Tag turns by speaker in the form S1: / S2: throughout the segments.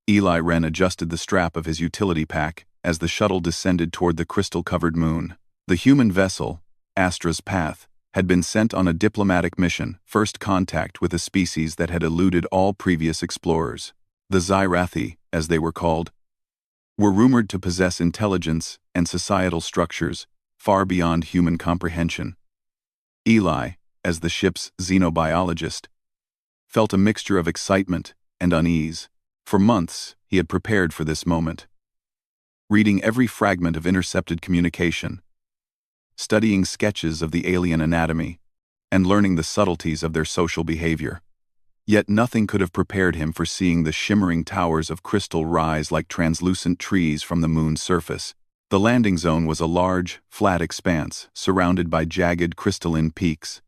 S1: Eli Wren adjusted the strap of his utility pack as the shuttle descended toward the crystal-covered moon. The human vessel, Astra's Path, had been sent on a diplomatic mission, first contact with a species that had eluded all previous explorers. The Xyrathi, as they were called, were rumored to possess intelligence and societal structures far beyond human comprehension. Eli, as the ship's xenobiologist, felt a mixture of excitement and unease. For months, he had prepared for this moment, reading every fragment of intercepted communication, studying sketches of the alien anatomy, and learning the subtleties of their social behavior. Yet nothing could have prepared him for seeing the shimmering towers of crystal rise like translucent trees from the moon's surface. The landing zone was a large, flat expanse, surrounded by jagged crystalline peaks.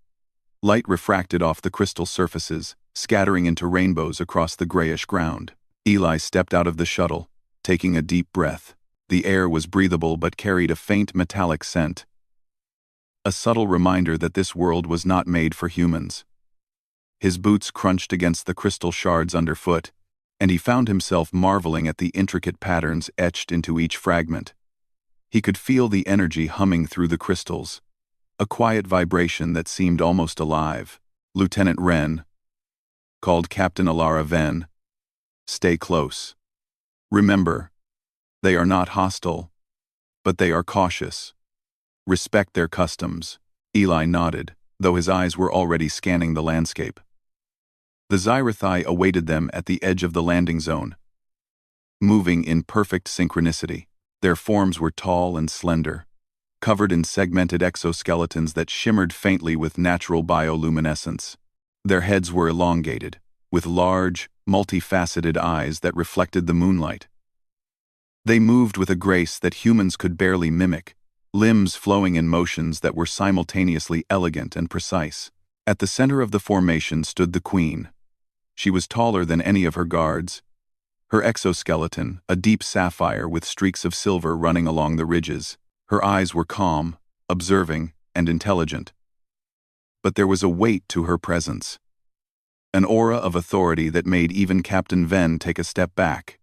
S1: Light refracted off the crystal surfaces, scattering into rainbows across the grayish ground. Eli stepped out of the shuttle, taking a deep breath. The air was breathable but carried a faint metallic scent, a subtle reminder that this world was not made for humans. His boots crunched against the crystal shards underfoot, and he found himself marveling at the intricate patterns etched into each fragment. He could feel the energy humming through the crystals, a quiet vibration that seemed almost alive. Lieutenant Wren called Captain Alara Ven. "Stay close. Remember, they are not hostile, but they are cautious. Respect their customs." Eli nodded, though his eyes were already scanning the landscape. The Xyrathi awaited them at the edge of the landing zone, moving in perfect synchronicity. Their forms were tall and slender, covered in segmented exoskeletons that shimmered faintly with natural bioluminescence. Their heads were elongated, with large, multifaceted eyes that reflected the moonlight. They moved with a grace that humans could barely mimic, limbs flowing in motions that were simultaneously elegant and precise. At the center of the formation stood the Queen. She was taller than any of her guards. Her exoskeleton, a deep sapphire with streaks of silver running along the ridges. Her eyes were calm, observing, and intelligent. But there was a weight to her presence, an aura of authority that made even Captain Ven take a step back.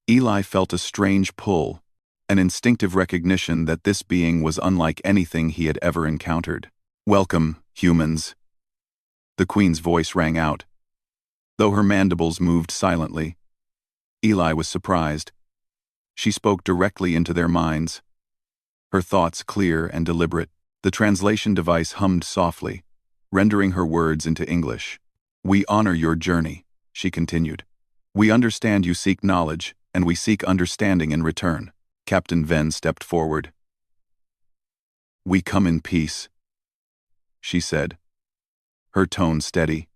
S1: Eli felt a strange pull, an instinctive recognition that this being was unlike anything he had ever encountered. "Welcome, humans." The Queen's voice rang out, though her mandibles moved silently. Eli was surprised. She spoke directly into their minds, her thoughts clear and deliberate. The translation device hummed softly, rendering her words into English. "We honor your journey," she continued. "We understand you seek knowledge, and we seek understanding in return." Captain Ven stepped forward. "We come in peace," she said, her tone steady.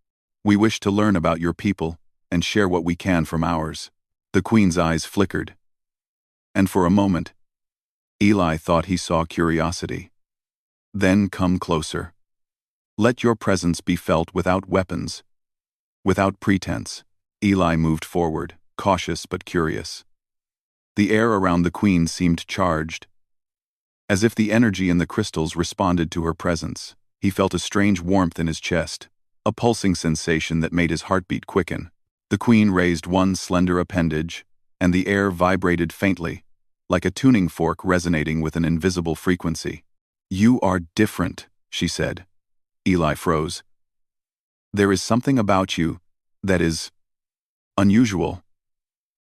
S1: "We wish to learn about your people and share what we can from ours." The Queen's eyes flickered, and for a moment, Eli thought he saw curiosity. "Then come closer. Let your presence be felt without weapons, without pretense." Eli moved forward, cautious but curious. The air around the Queen seemed charged, as if the energy in the crystals responded to her presence. He felt a strange warmth in his chest, a pulsing sensation that made his heartbeat quicken. The Queen raised one slender appendage, and the air vibrated faintly, like a tuning fork resonating with an invisible frequency. "You are different," she said. Eli froze. "There is something about you that is unusual.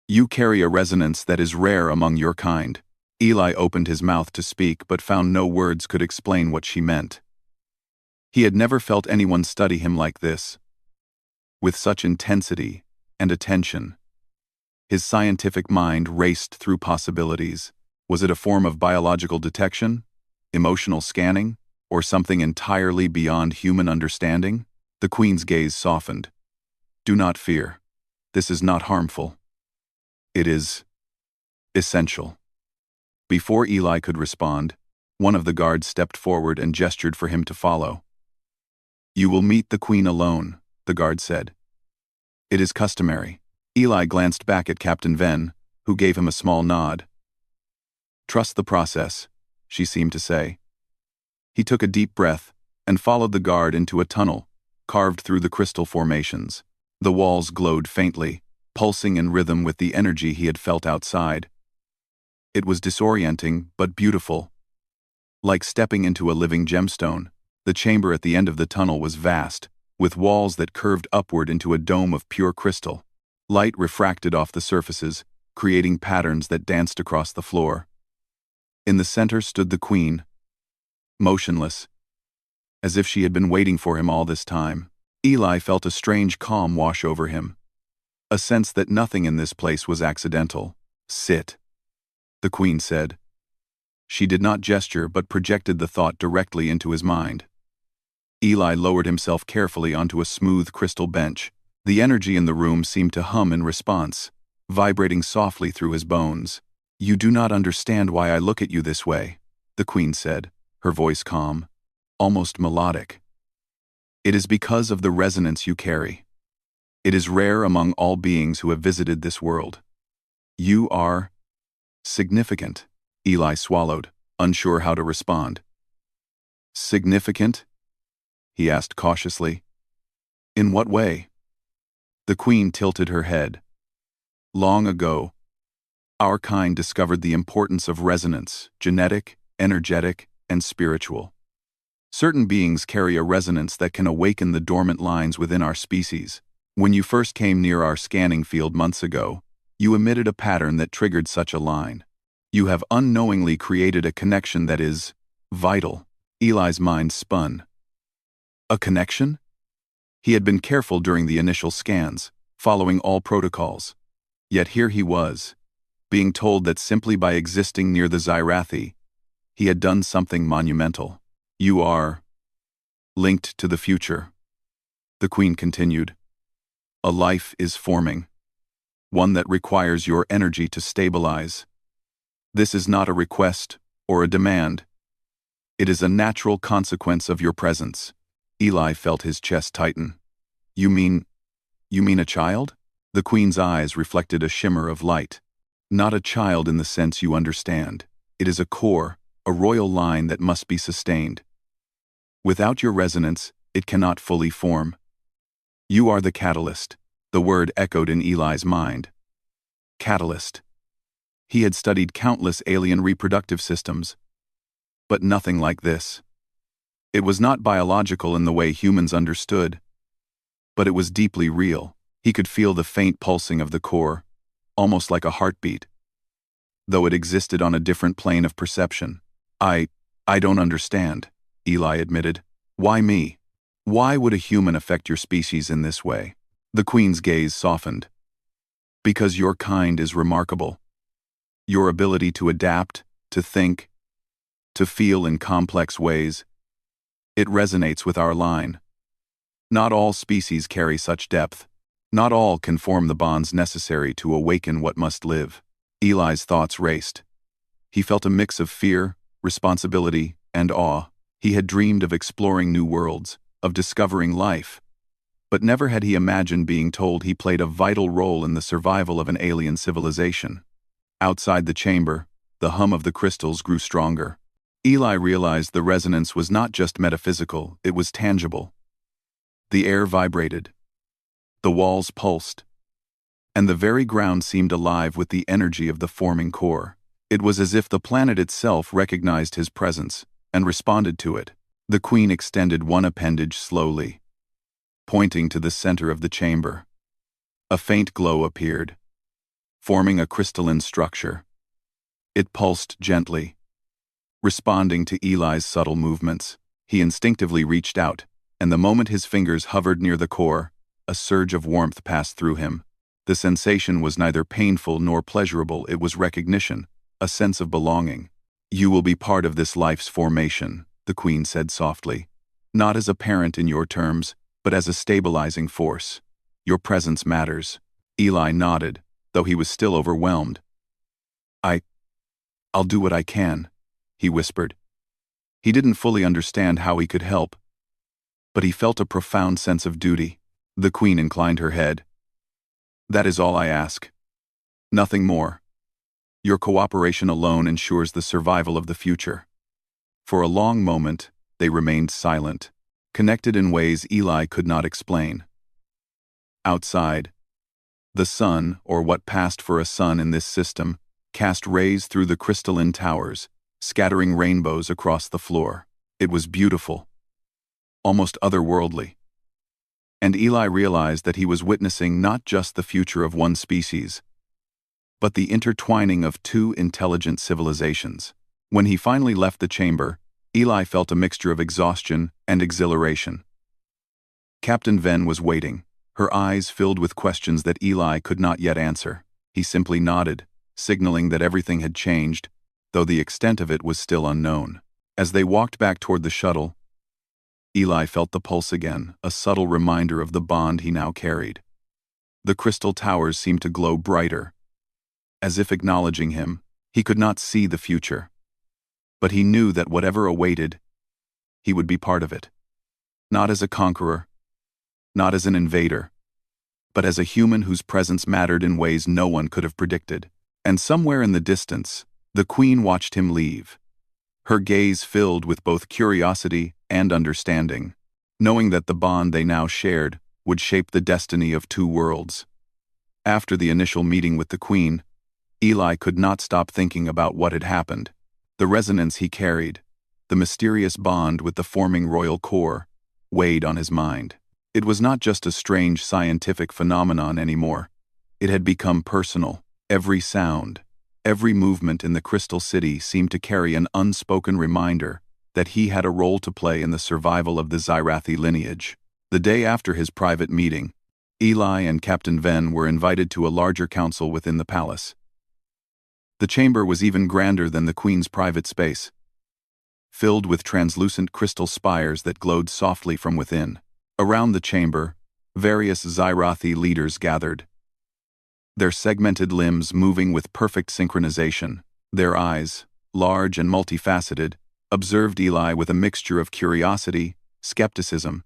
S1: You carry a resonance that is rare among your kind." Eli opened his mouth to speak but found no words could explain what she meant. He had never felt anyone study him like this, with such intensity and attention. His scientific mind raced through possibilities. Was it a form of biological detection, emotional scanning, or something entirely beyond human understanding? The Queen's gaze softened. "Do not fear. This is not harmful. It is essential." Before Eli could respond, one of the guards stepped forward and gestured for him to follow. "You will meet the Queen alone," the guard said. "It is customary." Eli glanced back at Captain Ven, who gave him a small nod. "Trust the process," she seemed to say. He took a deep breath and followed the guard into a tunnel carved through the crystal formations. The walls glowed faintly, pulsing in rhythm with the energy he had felt outside. It was disorienting, but beautiful. Like stepping into a living gemstone, the chamber at the end of the tunnel was vast, with walls that curved upward into a dome of pure crystal. Light refracted off the surfaces, creating patterns that danced across the floor. In the center stood the queen, motionless, as if she had been waiting for him all this time. Eli felt a strange calm wash over him, a sense that nothing in this place was accidental. "Sit," the queen said. She did not gesture but projected the thought directly into his mind. Eli lowered himself carefully onto a smooth crystal bench. The energy in the room seemed to hum in response, vibrating softly through his bones. "You do not understand why I look at you this way," the queen said, her voice calm, almost melodic. "It is because of the resonance you carry. It is rare among all beings who have visited this world. You are significant." Eli swallowed, unsure how to respond. "Significant?" he asked cautiously. "In what way?" The queen tilted her head. "Long ago, our kind discovered the importance of resonance, genetic, energetic, and spiritual. Certain beings carry a resonance that can awaken the dormant lines within our species. When you first came near our scanning field months ago, you emitted a pattern that triggered such a line. You have unknowingly created a connection that is vital." Eli's mind spun. A connection? He had been careful during the initial scans, following all protocols. Yet here he was, being told that simply by existing near the Zyrathi, he had done something monumental. "You are linked to the future," the queen continued. "A life is forming, one that requires your energy to stabilize. This is not a request or a demand. It is a natural consequence of your presence." Eli felt his chest tighten. You mean a child?" The queen's eyes reflected a shimmer of light. "Not a child in the sense you understand. It is a core, a royal line that must be sustained. Without your resonance, it cannot fully form. You are the catalyst." The word echoed in Eli's mind. Catalyst. He had studied countless alien reproductive systems, but nothing like this. It was not biological in the way humans understood, but it was deeply real. He could feel the faint pulsing of the core, almost like a heartbeat, though it existed on a different plane of perception. I don't understand," Eli admitted. "Why me? Why would a human affect your species in this way?" The queen's gaze softened. "Because your kind is remarkable. Your ability to adapt, to think, to feel in complex ways, it resonates with our line. Not all species carry such depth. Not all can form the bonds necessary to awaken what must live." Eli's thoughts raced. He felt a mix of fear, responsibility, and awe. He had dreamed of exploring new worlds, of discovering life, but never had he imagined being told he played a vital role in the survival of an alien civilization. Outside the chamber, the hum of the crystals grew stronger. Eli realized the resonance was not just metaphysical, it was tangible. The air vibrated. The walls pulsed. And the very ground seemed alive with the energy of the forming core. It was as if the planet itself recognized his presence and responded to it. The queen extended one appendage slowly, pointing to the center of the chamber. A faint glow appeared, forming a crystalline structure. It pulsed gently, responding to Eli's subtle movements. He instinctively reached out, and the moment his fingers hovered near the core, a surge of warmth passed through him. The sensation was neither painful nor pleasurable, it was recognition, a sense of belonging. "You will be part of this life's formation," the queen said softly. "Not as a parent in your terms, but as a stabilizing force. Your presence matters." Eli nodded, though he was still overwhelmed. I'll do what I can," he whispered. He didn't fully understand how he could help, but he felt a profound sense of duty. The queen inclined her head. "That is all I ask. Nothing more. Your cooperation alone ensures the survival of the future." For a long moment, they remained silent, connected in ways Eli could not explain. Outside, The sun, or what passed for a sun in this system, cast rays through the crystalline towers, scattering rainbows across the floor. It was beautiful, almost otherworldly. And Eli realized that he was witnessing not just the future of one species, but the intertwining of two intelligent civilizations. When he finally left the chamber, Eli felt a mixture of exhaustion and exhilaration. Captain Ven was waiting, her eyes filled with questions that Eli could not yet answer. He simply nodded, signaling that everything had changed, though the extent of it was still unknown. As they walked back toward the shuttle, Eli felt the pulse again, a subtle reminder of the bond he now carried. The crystal towers seemed to glow brighter, as if acknowledging him. He could not see the future, but he knew that whatever awaited, he would be part of it. Not as a conqueror, not as an invader, but as a human whose presence mattered in ways no one could have predicted. And somewhere in the distance, the Queen watched him leave, her gaze filled with both curiosity and understanding, knowing that the bond they now shared would shape the destiny of two worlds. After the initial meeting with the Queen, Eli could not stop thinking about what had happened. The resonance he carried, the mysterious bond with the forming royal core, weighed on his mind. It was not just a strange scientific phenomenon anymore. It had become personal. Every sound, every movement in the Crystal City seemed to carry an unspoken reminder that he had a role to play in the survival of the Xyrathi lineage. The day after his private meeting, Eli and Captain Ven were invited to a larger council within the palace. The chamber was even grander than the Queen's private space, filled with translucent crystal spires that glowed softly from within. Around the chamber, various Xyrathi leaders gathered, their segmented limbs moving with perfect synchronization. Their eyes, large and multifaceted, observed Eli with a mixture of curiosity, skepticism,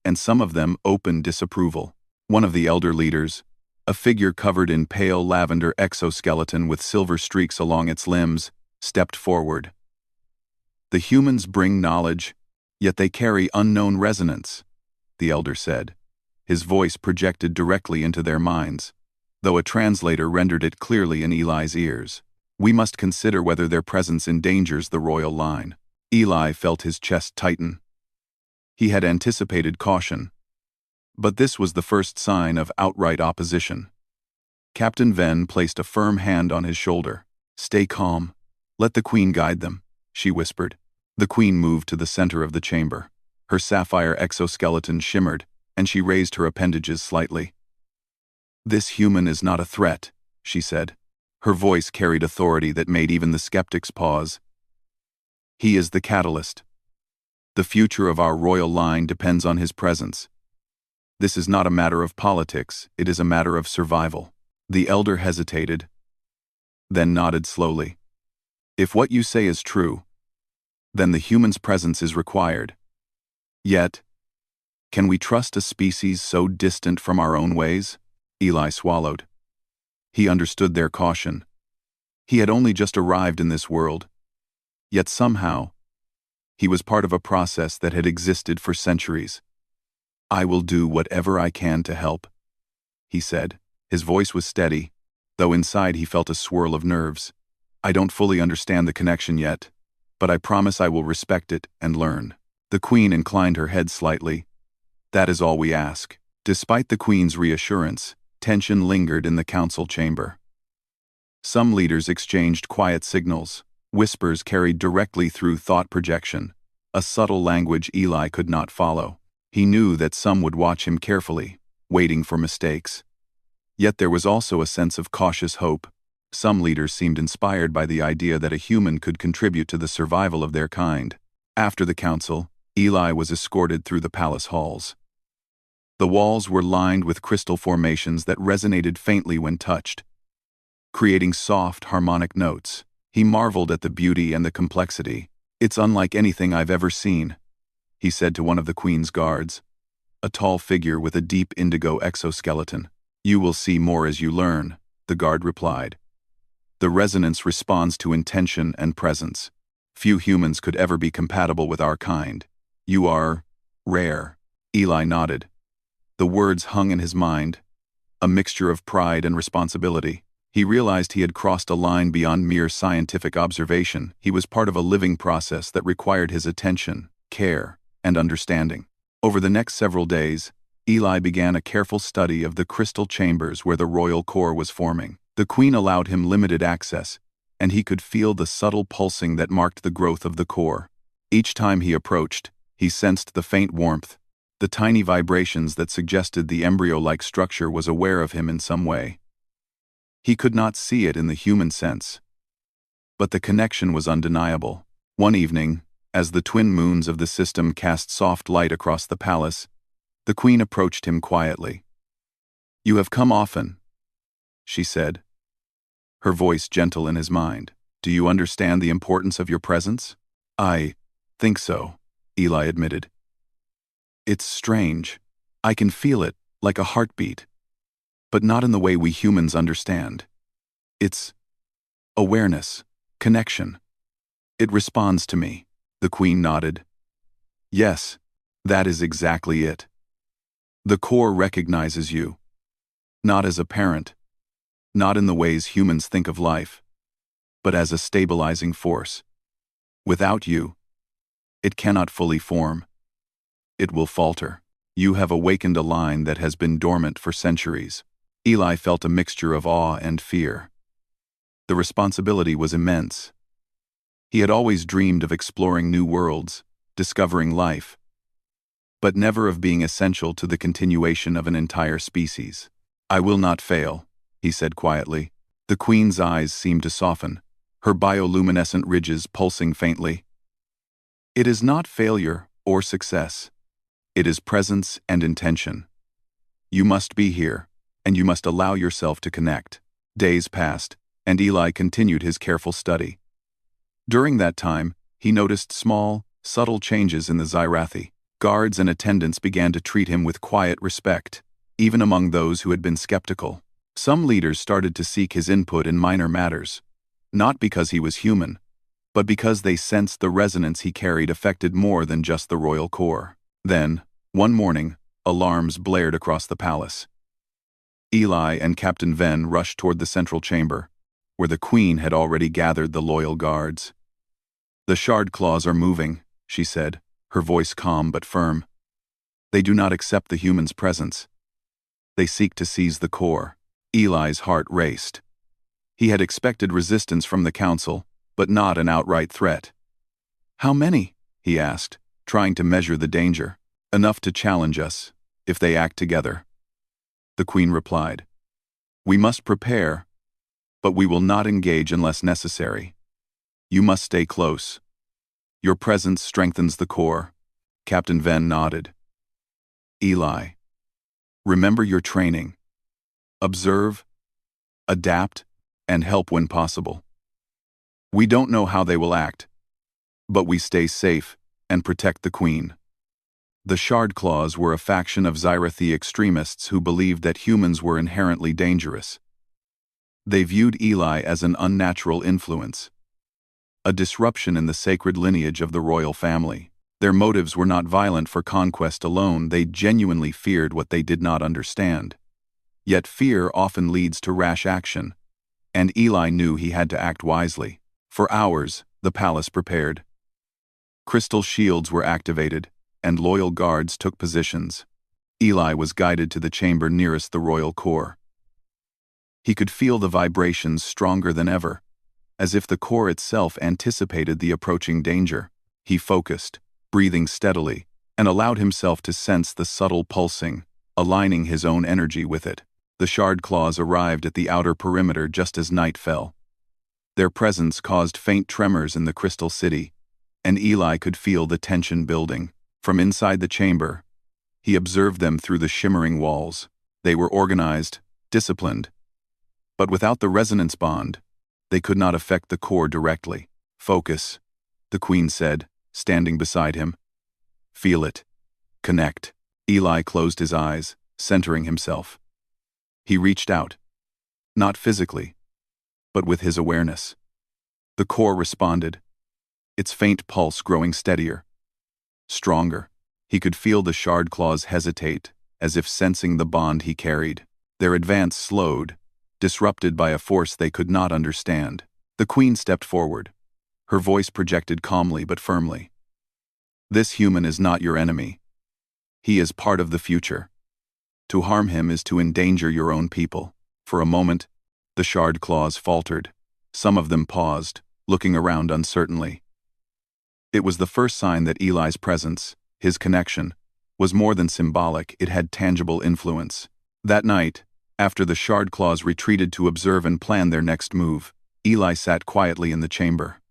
S1: and some of them open disapproval. One of the elder leaders, a figure covered in pale lavender exoskeleton with silver streaks along its limbs, stepped forward. "The humans bring knowledge, yet they carry unknown resonance," the elder said, his voice projected directly into their minds, though a translator rendered it clearly in Eli's ears. "We must consider whether their presence endangers the royal line." Eli felt his chest tighten. He had anticipated caution, but this was the first sign of outright opposition. Captain Ven placed a firm hand on his shoulder. "Stay calm. Let the Queen guide them," she whispered. The Queen moved to the center of the chamber. Her sapphire exoskeleton shimmered, and she raised her appendages slightly. "This human is not a threat," she said. Her voice carried authority that made even the skeptics pause. "He is the catalyst. The future of our royal line depends on his presence. This is not a matter of politics, it is a matter of survival." The elder hesitated, then nodded slowly. "If what you say is true, then the human's presence is required. Yet, can we trust a species so distant from our own ways?" Eli swallowed. He understood their caution. He had only just arrived in this world, yet somehow, he was part of a process that had existed for centuries. "I will do whatever I can to help," he said. His voice was steady, though inside he felt a swirl of nerves. "I don't fully understand the connection yet, but I promise I will respect it and learn." The Queen inclined her head slightly. "That is all we ask." Despite the Queen's reassurance, tension lingered in the council chamber. Some leaders exchanged quiet signals, whispers carried directly through thought projection, a subtle language Eli could not follow. He knew that some would watch him carefully, waiting for mistakes. Yet there was also a sense of cautious hope. Some leaders seemed inspired by the idea that a human could contribute to the survival of their kind. After the council, Eli was escorted through the palace halls. The walls were lined with crystal formations that resonated faintly when touched, creating soft, harmonic notes. He marveled at the beauty and the complexity. "It's unlike anything I've ever seen," he said to one of the Queen's guards, a tall figure with a deep indigo exoskeleton. "You will see more as you learn," the guard replied. "The resonance responds to intention and presence. Few humans could ever be compatible with our kind. You are rare." Eli nodded. The words hung in his mind, a mixture of pride and responsibility. He realized he had crossed a line beyond mere scientific observation. He was part of a living process that required his attention, care, and understanding. Over the next several days, Eli began a careful study of the crystal chambers where the royal core was forming. The queen allowed him limited access, and he could feel the subtle pulsing that marked the growth of the core. Each time he approached, he sensed the faint warmth, the tiny vibrations that suggested the embryo-like structure was aware of him in some way. He could not see it in the human sense, but the connection was undeniable. One evening, as the twin moons of the system cast soft light across the palace, the queen approached him quietly. "You have come often," she said, her voice gentle in his mind. "Do you understand the importance of your presence?" "I think so," Eli admitted. "It's strange. I can feel it, like a heartbeat. But not in the way we humans understand. It's awareness, connection. It responds to me." The queen nodded. "Yes, that is exactly it. The core recognizes you. Not as a parent, not in the ways humans think of life, but as a stabilizing force. Without you, it cannot fully form. It will falter. You have awakened a line that has been dormant for centuries." Eli felt a mixture of awe and fear. The responsibility was immense. He had always dreamed of exploring new worlds, discovering life, but never of being essential to the continuation of an entire species. "I will not fail," he said quietly. The queen's eyes seemed to soften, her bioluminescent ridges pulsing faintly. "It is not failure or success. It is presence and intention. You must be here, and you must allow yourself to connect." Days passed, and Eli continued his careful study. During that time, he noticed small, subtle changes in the Zyrathi. Guards and attendants began to treat him with quiet respect, even among those who had been skeptical. Some leaders started to seek his input in minor matters, not because he was human, but because they sensed the resonance he carried affected more than just the royal core. Then, one morning, alarms blared across the palace. Eli and Captain Ven rushed toward the central chamber, where the queen had already gathered the loyal guards. "The shard claws are moving," she said, her voice calm but firm. "They do not accept the human's presence. They seek to seize the core." Eli's heart raced. He had expected resistance from the council, but not an outright threat. "How many?" he asked, trying to measure the danger. "Enough to challenge us, if they act together," the queen replied. "We must prepare, but we will not engage unless necessary. You must stay close. Your presence strengthens the core." Captain Ven nodded. "Eli, remember your training. Observe, adapt, and help when possible. We don't know how they will act, but we stay safe and protect the queen." The Shard Claws were a faction of Zyrathi extremists who believed that humans were inherently dangerous. They viewed Eli as an unnatural influence, a disruption in the sacred lineage of the royal family. Their motives were not violent for conquest alone, they genuinely feared what they did not understand. Yet fear often leads to rash action, and Eli knew he had to act wisely. For hours, the palace prepared. Crystal shields were activated, and loyal guards took positions. Eli was guided to the chamber nearest the royal core. He could feel the vibrations stronger than ever, as if the core itself anticipated the approaching danger. He focused, breathing steadily, and allowed himself to sense the subtle pulsing, aligning his own energy with it. The Shard Claws arrived at the outer perimeter just as night fell. Their presence caused faint tremors in the crystal city, and Eli could feel the tension building. From inside the chamber, he observed them through the shimmering walls. They were organized, disciplined, but without the resonance bond, they could not affect the core directly. "Focus," the queen said, standing beside him. "Feel it. Connect." Eli closed his eyes, centering himself. He reached out, not physically, but with his awareness. The core responded, its faint pulse growing steadier, stronger. He could feel the Shard Claws hesitate, as if sensing the bond he carried. Their advance slowed, disrupted by a force they could not understand. The queen stepped forward. Her voice projected calmly but firmly. "This human is not your enemy. He is part of the future. To harm him is to endanger your own people." For a moment, the shard claws faltered. Some of them paused, looking around uncertainly. It was the first sign that Eli's presence, his connection, was more than symbolic. It had tangible influence. That night, after the shard claws retreated to observe and plan their next move, Eli sat quietly in the chamber.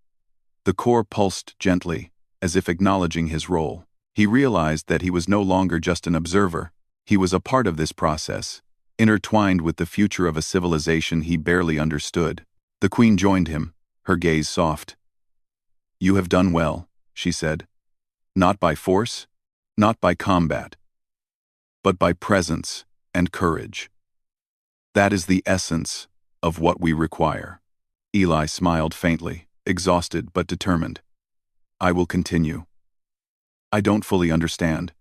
S1: The core pulsed gently, as if acknowledging his role. He realized that he was no longer just an observer. He was a part of this process, intertwined with the future of a civilization he barely understood. The queen joined him, her gaze soft. "You have done well," she said. "Not by force, not by combat, but by presence and courage. That is the essence of what we require." Eli smiled faintly, exhausted but determined. "I will continue. I don't fully understand,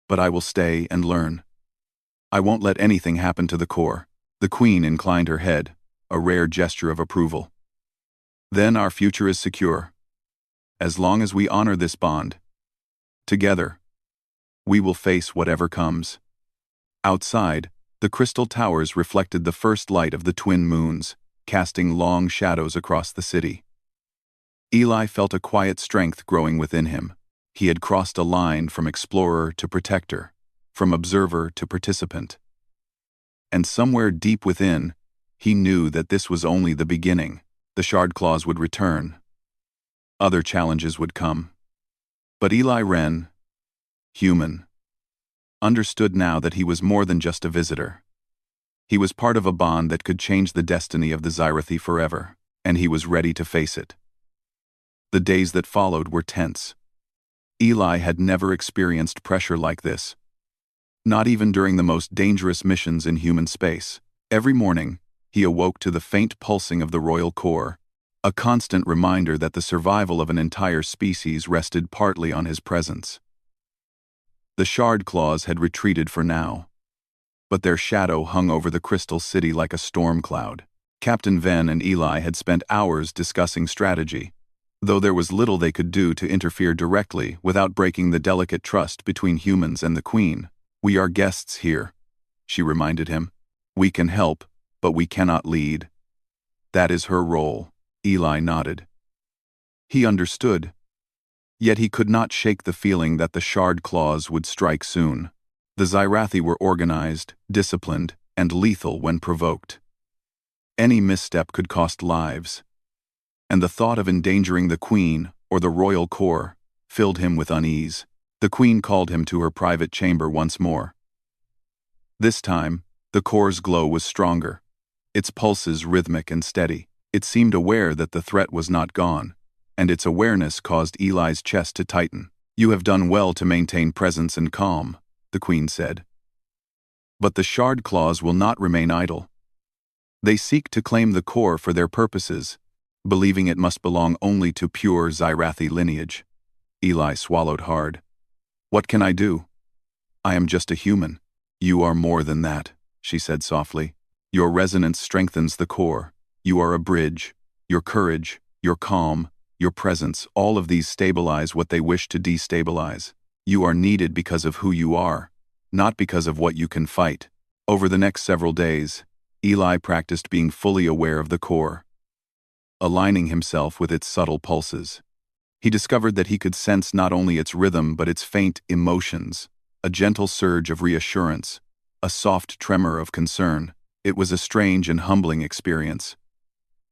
S1: but I will stay and learn. I won't let anything happen to the core." The queen inclined her head, a rare gesture of approval. "Then our future is secure. As long as we honor this bond, together, we will face whatever comes." Outside, the crystal towers reflected the first light of the twin moons, casting long shadows across the city. Eli felt a quiet strength growing within him. He had crossed a line from explorer to protector, from observer to participant. And somewhere deep within, he knew that this was only the beginning. The shard claws would return. Other challenges would come. But Eli Wren, human, understood now that he was more than just a visitor. He was part of a bond that could change the destiny of the Scifi forever, and he was ready to face it. The days that followed were tense. Eli had never experienced pressure like this. Not even during the most dangerous missions in human space. Every morning, he awoke to the faint pulsing of the royal core, a constant reminder that the survival of an entire species rested partly on his presence. The shard claws had retreated for now, but their shadow hung over the crystal city like a storm cloud. Captain Ven and Eli had spent hours discussing strategy, though there was little they could do to interfere directly without breaking the delicate trust between humans and the queen. "We are guests here," she reminded him. "We can help, but we cannot lead." "That is her role," Eli nodded. He understood, yet he could not shake the feeling that the shard claws would strike soon. The Scifi were organized, disciplined, and lethal when provoked. Any misstep could cost lives, and the thought of endangering the queen or the royal core filled him with unease. The queen called him to her private chamber once more. This time, the core's glow was stronger, its pulses rhythmic and steady. It seemed aware that the threat was not gone, and its awareness caused Eli's chest to tighten. "You have done well to maintain presence and calm," the queen said. "But the shard claws will not remain idle. They seek to claim the core for their purposes, believing it must belong only to pure Scifi lineage." Eli swallowed hard. "What can I do? I am just a human." "You are more than that," she said softly. "Your resonance strengthens the core. You are a bridge. Your courage, your calm, your presence, all of these stabilize what they wish to destabilize. You are needed because of who you are, not because of what you can fight." Over the next several days, Eli practiced being fully aware of the core, aligning himself with its subtle pulses. He discovered that he could sense not only its rhythm but its faint emotions, a gentle surge of reassurance, a soft tremor of concern. It was a strange and humbling experience,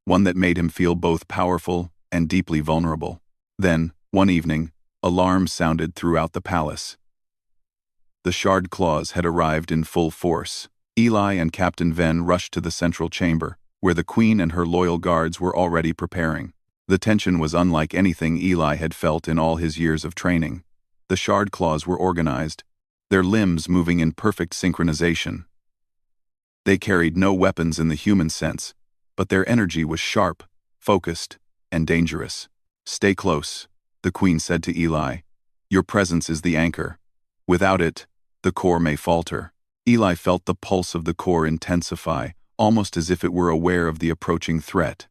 S1: one that made him feel both powerful and deeply vulnerable. Then, one evening, alarms sounded throughout the palace. The shard claws had arrived in full force. Eli and Captain Ven rushed to the central chamber, where the queen and her loyal guards were already preparing. The tension was unlike anything Eli had felt in all his years of training. The shard claws were organized, their limbs moving in perfect synchronization. They carried no weapons in the human sense, but their energy was sharp, focused, and dangerous. "Stay close," the queen said to Eli. "Your presence is the anchor. Without it, the core may falter." Eli felt the pulse of the core intensify, almost as if it were aware of the approaching threat.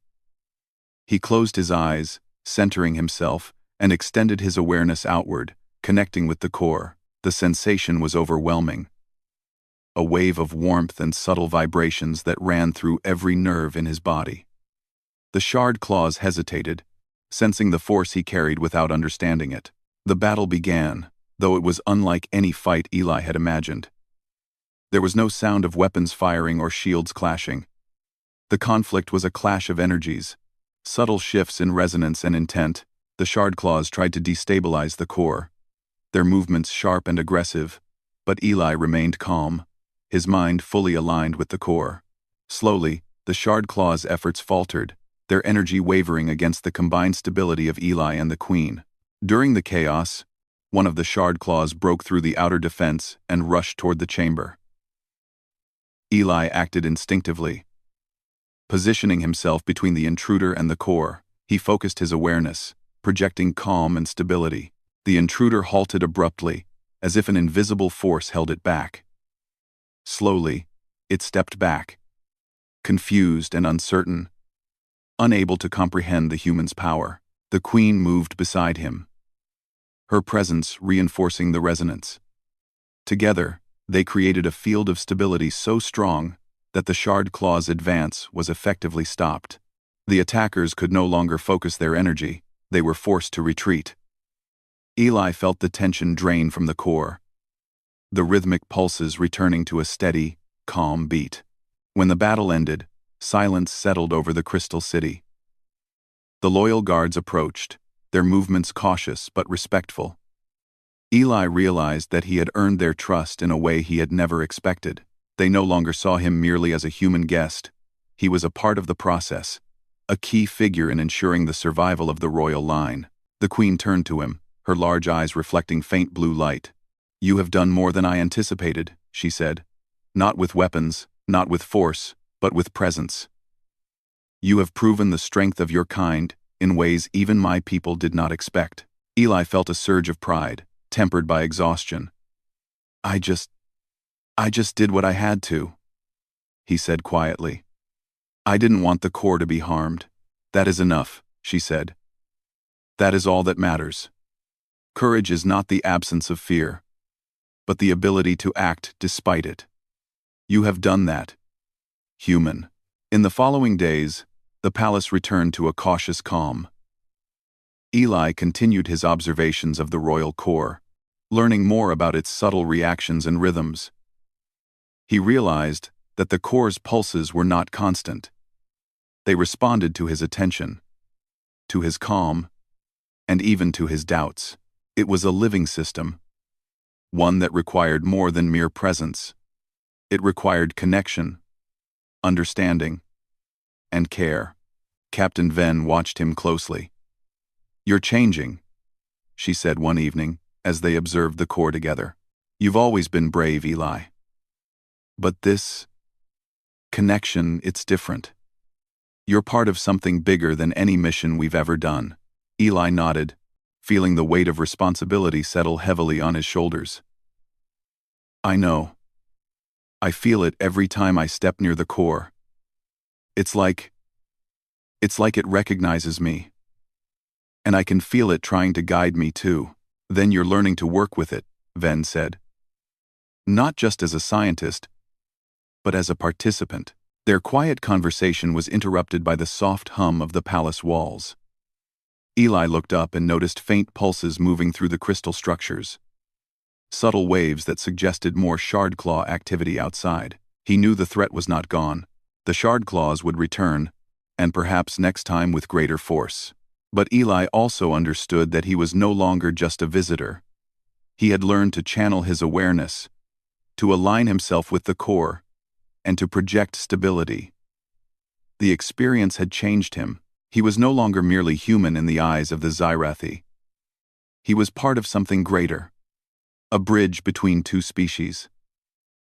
S1: He closed his eyes, centering himself, and extended his awareness outward, connecting with the core. The sensation was overwhelming. A wave of warmth and subtle vibrations that ran through every nerve in his body. The shard claws hesitated, sensing the force he carried without understanding it. The battle began, though it was unlike any fight Eli had imagined. There was no sound of weapons firing or shields clashing. The conflict was a clash of energies. Subtle shifts in resonance and intent. The shard claws tried to destabilize the core, their movements sharp and aggressive, but Eli remained calm, his mind fully aligned with the core. Slowly, the shard claws' efforts faltered, their energy wavering against the combined stability of Eli and the Queen. During the chaos, one of the shard claws broke through the outer defense and rushed toward the chamber. Eli acted instinctively. Positioning himself between the intruder and the core, he focused his awareness, projecting calm and stability. The intruder halted abruptly, as if an invisible force held it back. Slowly, it stepped back, confused and uncertain, unable to comprehend the human's power. The Queen moved beside him, her presence reinforcing the resonance. Together, they created a field of stability so strong that the shard claw's advance was effectively stopped. The attackers could no longer focus their energy, they were forced to retreat. Eli felt the tension drain from the core, the rhythmic pulses returning to a steady, calm beat. When the battle ended, silence settled over the Crystal City. The loyal guards approached, their movements cautious but respectful. Eli realized that he had earned their trust in a way he had never expected. They no longer saw him merely as a human guest. He was a part of the process, a key figure in ensuring the survival of the royal line. The Queen turned to him, her large eyes reflecting faint blue light. "You have done more than I anticipated," she said. "Not with weapons, not with force, but with presence. You have proven the strength of your kind in ways even my people did not expect." Eli felt a surge of pride, tempered by exhaustion. I just did what I had to," he said quietly. "I didn't want the core to be harmed." "That is enough," she said. "That is all that matters. Courage is not the absence of fear, but the ability to act despite it. You have done that, human." In the following days, the palace returned to a cautious calm. Eli continued his observations of the royal core, learning more about its subtle reactions and rhythms. He realized that the core's pulses were not constant. They responded to his attention, to his calm, and even to his doubts. It was a living system, one that required more than mere presence. It required connection, understanding, and care. Captain Ven watched him closely. "You're changing," she said one evening, as they observed the core together. "You've always been brave, Eli. But this connection, it's different. You're part of something bigger than any mission we've ever done." Eli nodded, feeling the weight of responsibility settle heavily on his shoulders. "I know. I feel it every time I step near the core. It's like it recognizes me. And I can feel it trying to guide me too." "Then you're learning to work with it," Ven said. "Not just as a scientist, but as a participant." Their quiet conversation was interrupted by the soft hum of the palace walls. Eli looked up and noticed faint pulses moving through the crystal structures. Subtle waves that suggested more shard claw activity outside. He knew the threat was not gone. The shard claws would return, and perhaps next time with greater force. But Eli also understood that he was no longer just a visitor. He had learned to channel his awareness, to align himself with the core, and to project stability. The experience had changed him. He was no longer merely human in the eyes of the Zyrathi. He was part of something greater, a bridge between two species,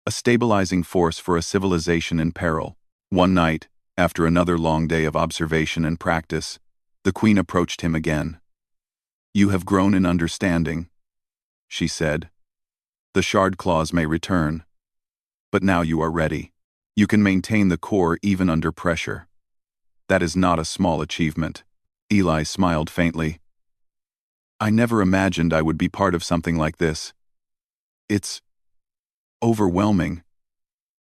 S1: a stabilizing force for a civilization in peril. One night, after another long day of observation and practice, the Queen approached him again. "You have grown in understanding," she said. "The shard claws may return, But now you are ready. You can maintain the core even under pressure. That is not a small achievement. Eli smiled faintly. I never imagined I would be part of something like this. It's overwhelming.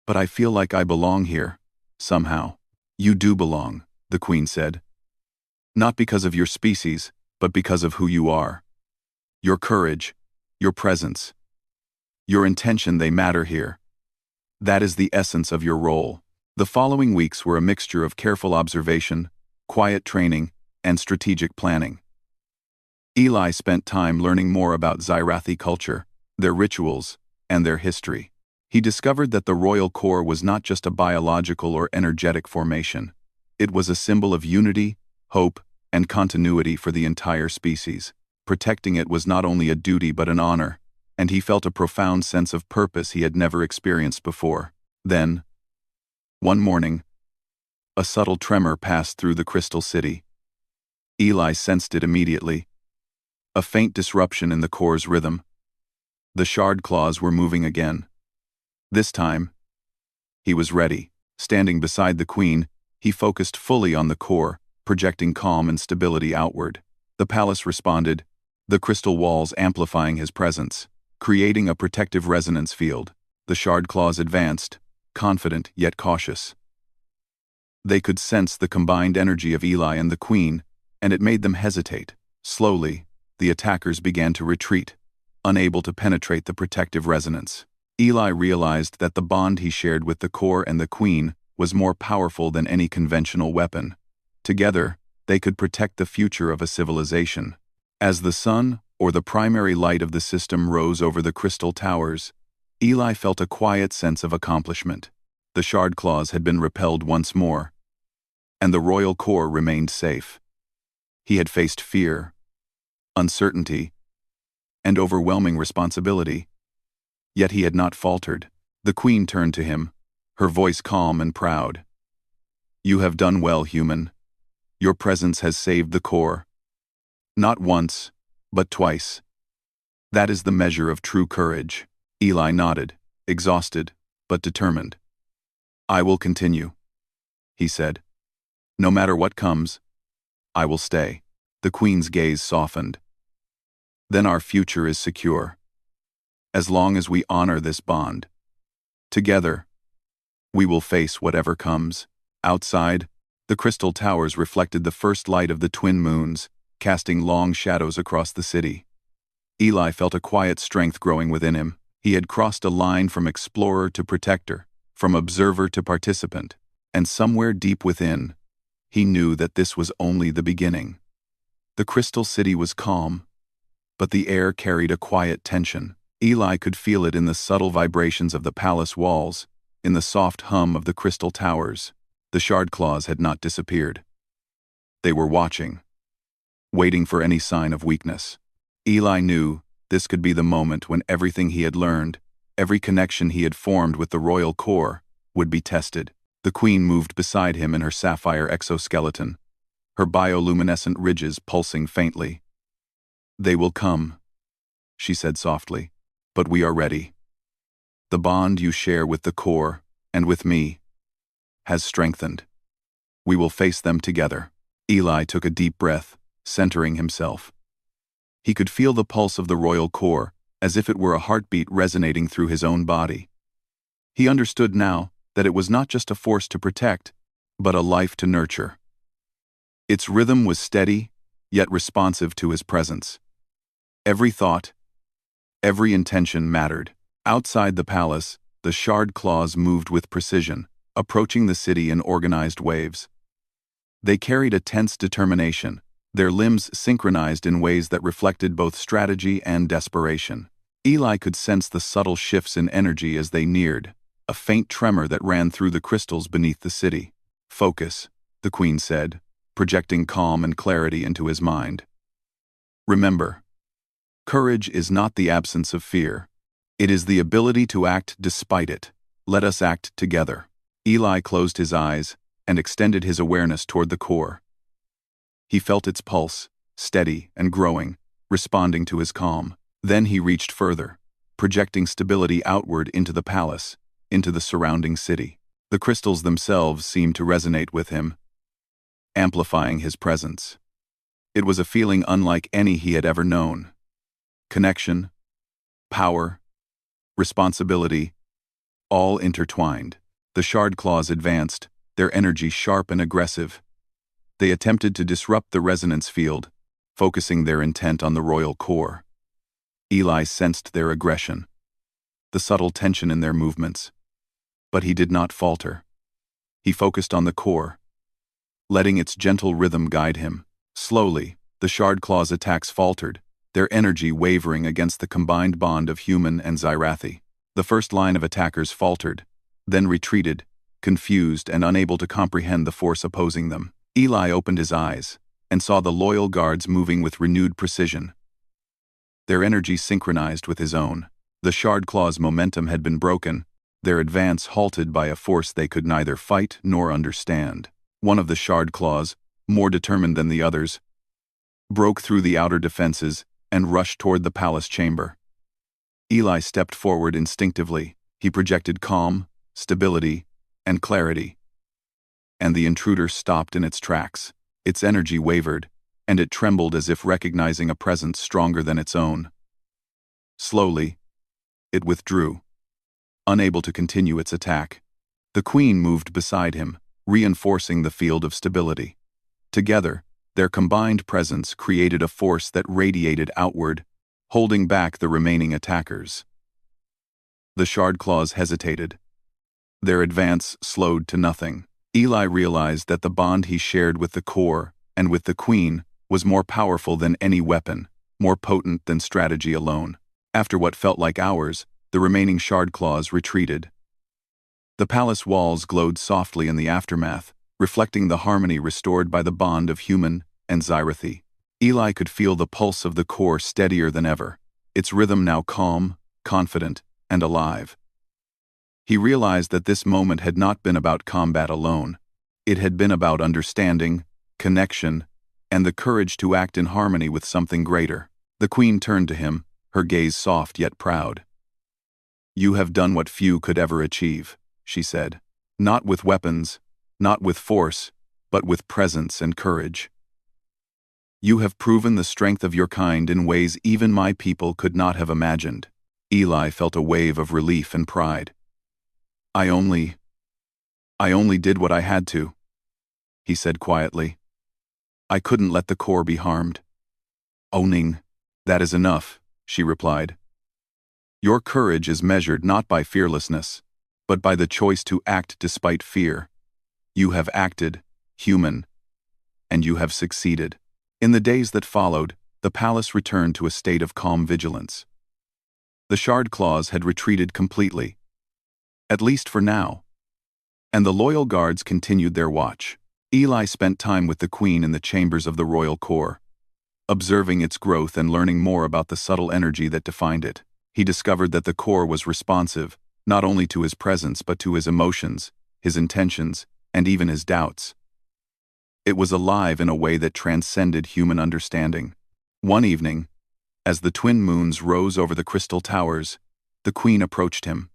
S1: But I feel like I belong here, somehow. You do belong, the Queen said. Not because of your species, but because of who you are. Your courage, your presence, your intention, they matter here. That is the essence of your role. The following weeks were a mixture of careful observation, quiet training, and strategic planning. Eli spent time learning more about Xyrathi culture, their rituals, and their history. He discovered that the royal core was not just a biological or energetic formation. It was a symbol of unity, hope, and continuity for the entire species. Protecting it was not only a duty but an honor, and he felt a profound sense of purpose he had never experienced before. Then, one morning, a subtle tremor passed through the Crystal City. Eli sensed it immediately. A faint disruption in the core's rhythm. The shard claws were moving again. This time, he was ready. Standing beside the Queen, he focused fully on the core, projecting calm and stability outward. The palace responded, the crystal walls amplifying his presence, creating a protective resonance field. The shard claws advanced, confident yet cautious. They could sense the combined energy of Eli and the Queen, and it made them hesitate. Slowly, the attackers began to retreat, unable to penetrate the protective resonance. Eli realized that the bond he shared with the core and the Queen was more powerful than any conventional weapon. Together, they could protect the future of a civilization. As the sun, or the primary light of the system, rose over the crystal towers, Eli felt a quiet sense of accomplishment. The shard claws had been repelled once more, and the royal core remained safe. He had faced fear, uncertainty, and overwhelming responsibility, yet he had not faltered. The Queen turned to him, her voice calm and proud. You have done well, human. Your presence has saved the core. Not once, but twice. That is the measure of true courage. Eli nodded, exhausted, but determined. I will continue, he said. No matter what comes, I will stay. The Queen's gaze softened. Then our future is secure. As long as we honor this bond. Together, we will face whatever comes. Outside, the crystal towers reflected the first light of the twin moons, casting long shadows across the city. Eli felt a quiet strength growing within him. He had crossed a line from explorer to protector, from observer to participant, and somewhere deep within, he knew that this was only the beginning. The Crystal City was calm, but the air carried a quiet tension. Eli could feel it in the subtle vibrations of the palace walls, in the soft hum of the crystal towers. The shard claws had not disappeared. They were watching, waiting for any sign of weakness. Eli knew this could be the moment when everything he had learned, every connection he had formed with the royal core, would be tested. The Queen moved beside him in her sapphire exoskeleton, her bioluminescent ridges pulsing faintly. They will come, she said softly, but we are ready. The bond you share with the core, and with me, has strengthened. We will face them together. Eli took a deep breath, centering himself. He could feel the pulse of the royal core, as if it were a heartbeat resonating through his own body. He understood now that it was not just a force to protect, but a life to nurture. Its rhythm was steady, yet responsive to his presence. Every thought, every intention mattered. Outside the palace, the shard claws moved with precision, approaching the city in organized waves. They carried a tense determination, their limbs synchronized in ways that reflected both strategy and desperation. Eli could sense the subtle shifts in energy as they neared, a faint tremor that ran through the crystals beneath the city. Focus, the Queen said, projecting calm and clarity into his mind. Remember, courage is not the absence of fear. It is the ability to act despite it. Let us act together. Eli closed his eyes and extended his awareness toward the core. He felt its pulse, steady and growing, responding to his calm. Then he reached further, projecting stability outward into the palace, into the surrounding city. The crystals themselves seemed to resonate with him, amplifying his presence. It was a feeling unlike any he had ever known. Connection, power, responsibility, all intertwined. The shard claws advanced, their energy sharp and aggressive. They attempted to disrupt the resonance field, focusing their intent on the royal core. Eli sensed their aggression, the subtle tension in their movements. But he did not falter. He focused on the core, letting its gentle rhythm guide him. Slowly, the shard claws' attacks faltered, their energy wavering against the combined bond of human and Xyrathi. The first line of attackers faltered, then retreated, confused and unable to comprehend the force opposing them. Eli opened his eyes and saw the loyal guards moving with renewed precision. Their energy synchronized with his own. The shard claws' momentum had been broken, their advance halted by a force they could neither fight nor understand. One of the shard claws, more determined than the others, broke through the outer defenses and rushed toward the palace chamber. Eli stepped forward instinctively. He projected calm, stability, and clarity. And the intruder stopped in its tracks. Its energy wavered, and it trembled as if recognizing a presence stronger than its own. Slowly, it withdrew, unable to continue its attack. The queen moved beside him, reinforcing the field of stability. Together, their combined presence created a force that radiated outward, holding back the remaining attackers. The shard claws hesitated. Their advance slowed to nothing. Eli realized that the bond he shared with the core and with the queen was more powerful than any weapon, more potent than strategy alone. After what felt like hours, the remaining shard claws retreated. The palace walls glowed softly in the aftermath, reflecting the harmony restored by the bond of human and Xyrathi. Eli could feel the pulse of the core steadier than ever, its rhythm now calm, confident, and alive. He realized that this moment had not been about combat alone. It had been about understanding, connection, and the courage to act in harmony with something greater. The queen turned to him, her gaze soft yet proud. "You have done what few could ever achieve," she said. "Not with weapons, not with force, but with presence and courage. You have proven the strength of your kind in ways even my people could not have imagined." Eli felt a wave of relief and pride. I only did what I had to," he said quietly. "I couldn't let the core be harmed." "Owning, that is enough," she replied. "Your courage is measured not by fearlessness, but by the choice to act despite fear. You have acted, human, and you have succeeded." In the days that followed, the palace returned to a state of calm vigilance. The shard claws had retreated completely, at least for now, and the loyal guards continued their watch. Eli spent time with the queen in the chambers of the royal core, observing its growth and learning more about the subtle energy that defined it. He discovered that the core was responsive, not only to his presence but to his emotions, his intentions, and even his doubts. It was alive in a way that transcended human understanding. One evening, as the twin moons rose over the crystal towers, the queen approached him.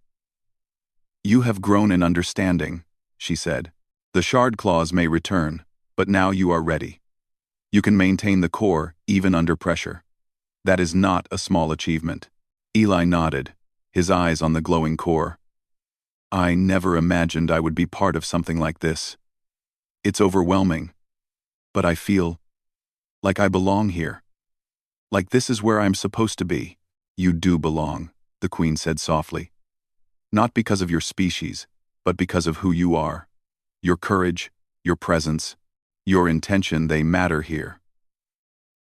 S1: "You have grown in understanding," she said. "The shard claws may return, but now you are ready. You can maintain the core even under pressure. That is not a small achievement." Eli nodded, his eyes on the glowing core. "I never imagined I would be part of something like this. It's overwhelming, but I feel like I belong here. Like this is where I'm supposed to be." "You do belong," the queen said softly. "Not because of your species, but because of who you are. Your courage, your presence, your intention, they matter here.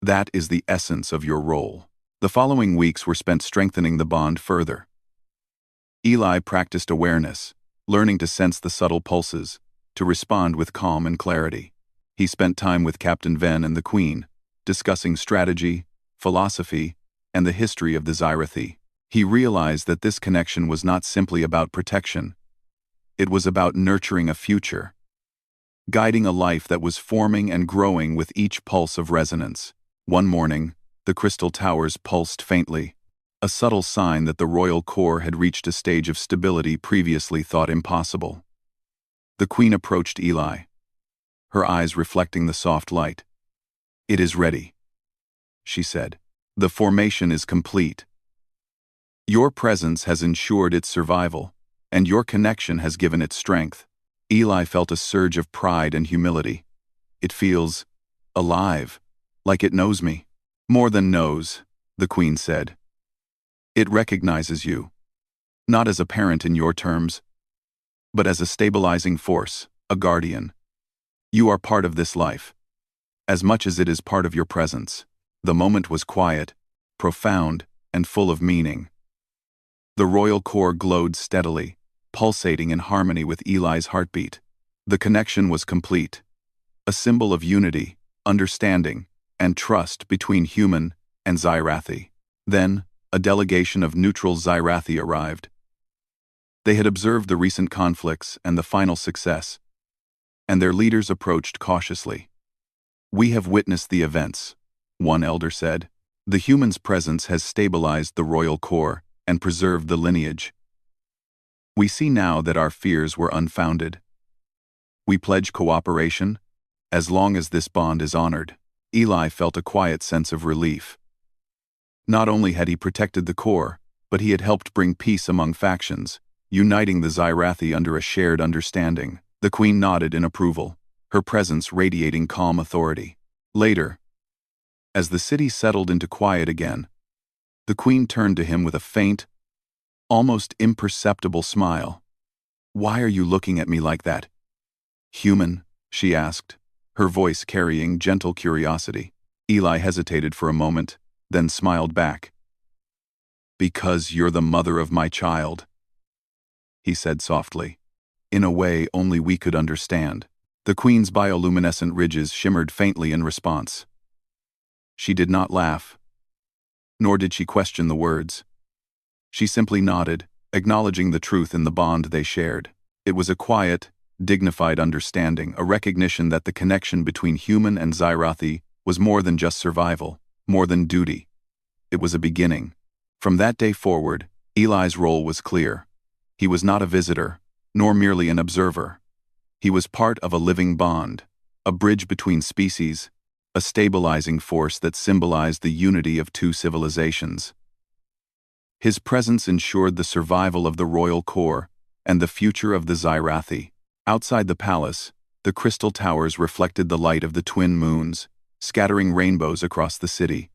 S1: That is the essence of your role." The following weeks were spent strengthening the bond further. Eli practiced awareness, learning to sense the subtle pulses, to respond with calm and clarity. He spent time with Captain Ven and the Queen, discussing strategy, philosophy, and the history of the Xyrathi. He realized that this connection was not simply about protection. It was about nurturing a future, guiding a life that was forming and growing with each pulse of resonance. One morning, the crystal towers pulsed faintly. a subtle sign that the royal core had reached a stage of stability previously thought impossible. The queen approached Eli, her eyes reflecting the soft light. "It is ready," she said. "The formation is complete. Your presence has ensured its survival, and your connection has given it strength." Eli felt a surge of pride and humility. "It feels alive, like it knows me." "More than knows," the queen said. "It recognizes you, not as a parent in your terms, but as a stabilizing force, a guardian. You are part of this life, as much as it is part of your presence." The moment was quiet, profound, and full of meaning. The royal core glowed steadily, pulsating in harmony with Eli's heartbeat. The connection was complete, a symbol of unity, understanding, and trust between human and Zyrathi. Then, a delegation of neutral Zyrathi arrived. They had observed the recent conflicts and the final success, and their leaders approached cautiously. "We have witnessed the events," one elder said. "The human's presence has stabilized the royal core and preserved the lineage. We see now that our fears were unfounded. We pledge cooperation, as long as this bond is honored." Eli felt a quiet sense of relief. Not only had he protected the core, but he had helped bring peace among factions, uniting the Zyrathi under a shared understanding. The queen nodded in approval, her presence radiating calm authority. Later, as the city settled into quiet again, the queen turned to him with a faint, almost imperceptible smile. "Why are you looking at me like that, human?" she asked, her voice carrying gentle curiosity. Eli hesitated for a moment, then smiled back. "Because you're the mother of my child," he said softly, in a way only we could understand. The queen's bioluminescent ridges shimmered faintly in response. She did not laugh, nor did she question the words. She simply nodded, acknowledging the truth in the bond they shared. It was a quiet, dignified understanding, a recognition that the connection between human and Zyrathi was more than just survival, more than duty. It was a beginning. From that day forward, Eli's role was clear. He was not a visitor, nor merely an observer. He was part of a living bond, a bridge between species, a stabilizing force that symbolized the unity of two civilizations. His presence ensured the survival of the royal core and the future of the Zyrathi. Outside the palace, the crystal towers reflected the light of the twin moons, scattering rainbows across the city.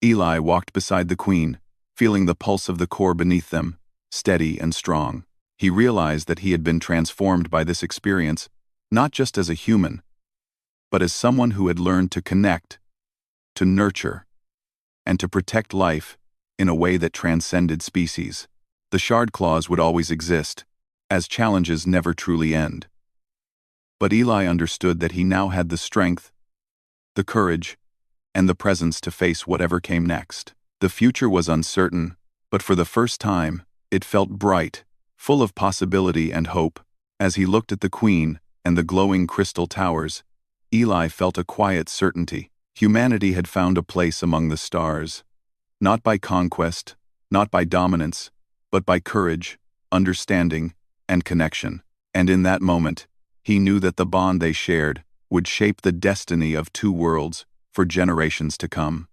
S1: Eli walked beside the queen, feeling the pulse of the core beneath them, steady and strong. He realized that he had been transformed by this experience, not just as a human, but as someone who had learned to connect, to nurture, and to protect life in a way that transcended species. The shard claws would always exist, as challenges never truly end. But Eli understood that he now had the strength, the courage, and the presence to face whatever came next. The future was uncertain, but for the first time, it felt bright, full of possibility and hope. As he looked at the queen and the glowing crystal towers, Eli felt a quiet certainty. Humanity had found a place among the stars, not by conquest, not by dominance, but by courage, understanding, and connection. And in that moment, he knew that the bond they shared would shape the destiny of two worlds for generations to come.